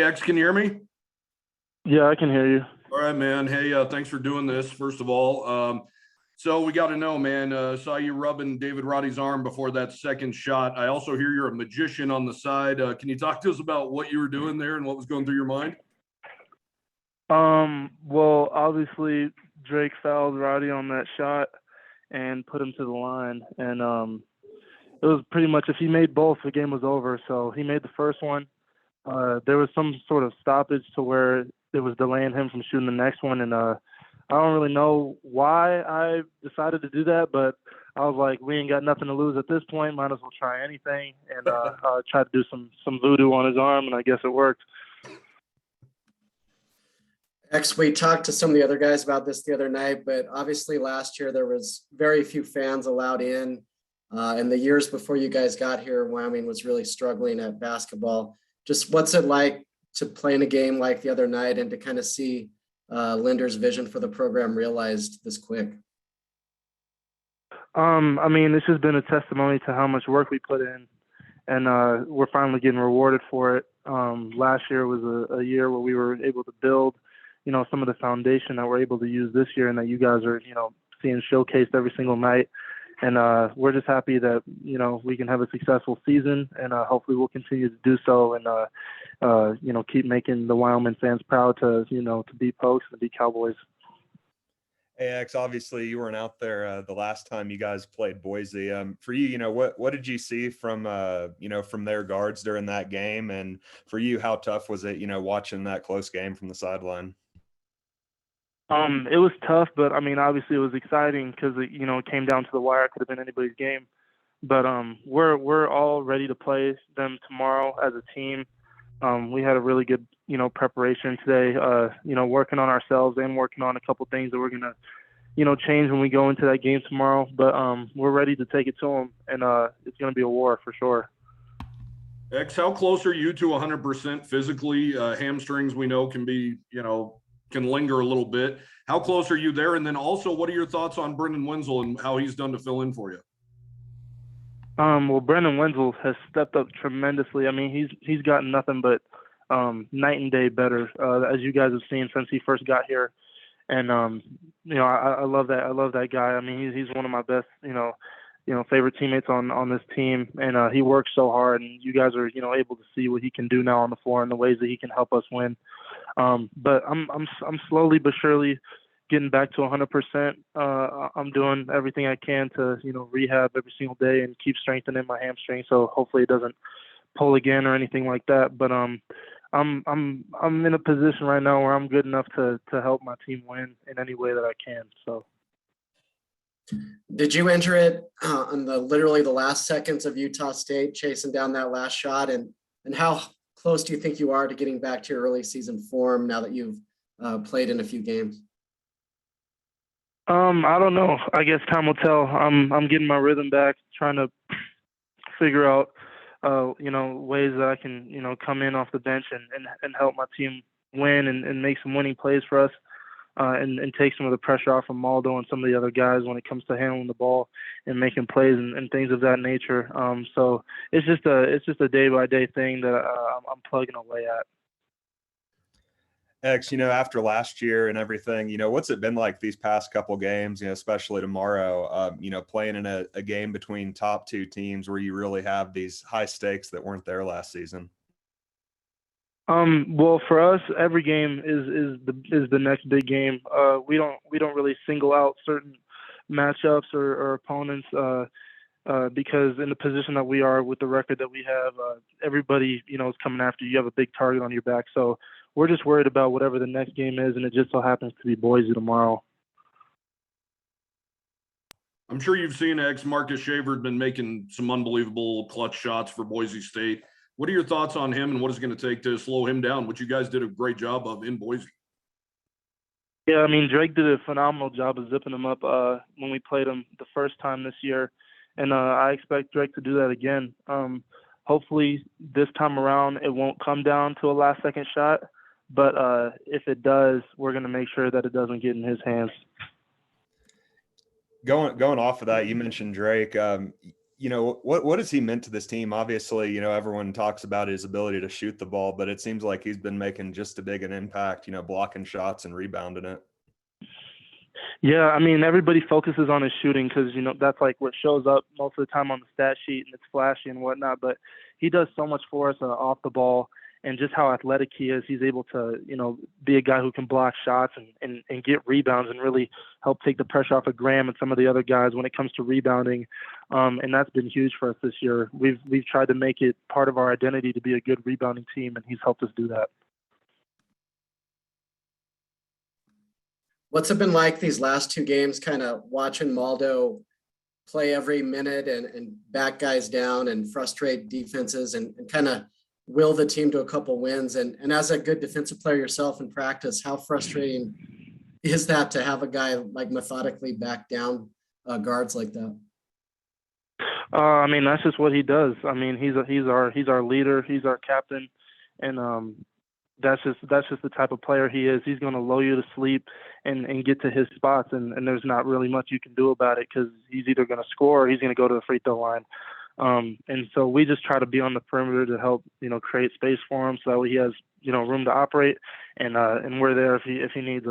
X, can you hear me? Yeah, I can hear you. All right, man. Hey, thanks for doing this, first of all. So we got to know, man, saw you rubbing David Roddy's arm before that second shot. I also hear you're a magician on the side. Can you talk to us about what you were doing there and what was going through your mind? Well, obviously Drake fouled Roddy on that shot and put him to the line. And it was pretty much if he made both, the game was over. So he made the first one. There was some sort of stoppage to where it was delaying him from shooting the next one. And I don't really know why I decided to do that, but I was like, we ain't got nothing to lose at this point. Might as well try anything. And I tried to do some voodoo on his arm, and I guess it worked. X, we talked to some of the other guys about this the other night, but obviously last year there was very few fans allowed in. And the years before you guys got here, Wyoming was really struggling at basketball. Just what's it like to play in a game like the other night and to kind of see Linder's vision for the program realized this quick? I mean, this has been a testimony to how much work we put in, and we're finally getting rewarded for it. Last year was a year where we were able to build, some of the foundation that we're able to use this year and that you guys are, seeing showcased every single night. And we're just happy that, we can have a successful season, and hopefully we'll continue to do so and, keep making the Wyoming fans proud to beat Pokes and to beat Cowboys. Hey, X, obviously you weren't out there the last time you guys played Boise. For you, what did you see from, from their guards during that game? And for you, how tough was it, watching that close game from the sideline? It was tough, but I mean, obviously it was exciting because it came down to the wire. It could have been anybody's game, but we're all ready to play them tomorrow as a team. We had a really good preparation today. Working on ourselves and working on a couple things that we're gonna change when we go into that game tomorrow. But we're ready to take it to them, and it's gonna be a war for sure. X, how close are you to 100% physically? Hamstrings we know can be can linger a little bit. How close are you there? And then also, what are your thoughts on Brendan Wenzel and how he's done to fill in for you? Well, Brendan Wenzel has stepped up tremendously. I mean, he's gotten nothing but night and day better, as you guys have seen since he first got here. And I love that. I love that guy. I mean, he's one of my best, favorite teammates on this team, and he works so hard. And you guys are, able to see what he can do now on the floor and the ways that he can help us win. But I'm slowly but surely getting back to 100%. I'm doing everything I can to, rehab every single day and keep strengthening my hamstring. So hopefully it doesn't pull again or anything like that. But I'm in a position right now where I'm good enough to help my team win in any way that I can. So. Did you enter it on literally the last seconds of Utah State chasing down that last shot? And how close do you think you are to getting back to your early season form now that you've played in a few games? I don't know. I guess time will tell. I'm getting my rhythm back, trying to figure out, ways that I can, come in off the bench and help my team win and make some winning plays for us, and take some of the pressure off of Maldo and some of the other guys when it comes to handling the ball and making plays and things of that nature. So it's just a day by day thing that I'm plugging away at. X, after last year and everything, what's it been like these past couple games, especially tomorrow, playing in a game between top two teams where you really have these high stakes that weren't there last season? Well, for us, every game is the next big game. We don't really single out certain matchups or opponents, because in the position that we are with the record that we have, everybody, is coming after you. You have a big target on your back. So we're just worried about whatever the next game is, and it just so happens to be Boise tomorrow. I'm sure you've seen Marcus Shaver been making some unbelievable clutch shots for Boise State. What are your thoughts on him and what it's going to take to slow him down, which you guys did a great job of in Boise? Yeah, I mean, Drake did a phenomenal job of zipping him up when we played him the first time this year, and I expect Drake to do that again. Hopefully this time around it won't come down to a last-second shot, but if it does, we're going to make sure that it doesn't get in his hands. Going off of that, you mentioned Drake. what has he meant to this team? Obviously, everyone talks about his ability to shoot the ball, but it seems like he's been making just as big an impact, blocking shots and rebounding it. Yeah, I mean, everybody focuses on his shooting because, that's like what shows up most of the time on the stat sheet and it's flashy and whatnot. But he does so much for us off the ball, and just how athletic he is. He's able to, be a guy who can block shots and get rebounds and really help take the pressure off of Graham and some of the other guys when it comes to rebounding. And that's been huge for us this year. We've tried to make it part of our identity to be a good rebounding team, and he's helped us do that. What's it been like these last two games, kind of watching Maldo play every minute and back guys down and frustrate defenses and kind of will the team to a couple wins? And as a good defensive player yourself in practice, how frustrating is that to have a guy like methodically back down guards like that? I mean, that's just what he does. I mean, he's our leader, he's our captain, and that's just the type of player he is. He's going to lull you to sleep and get to his spots, and there's not really much you can do about it because he's either going to score or he's going to go to the free throw line. And so we just try to be on the perimeter to help, create space for him so that he has, room to operate, and we're there if he needs us.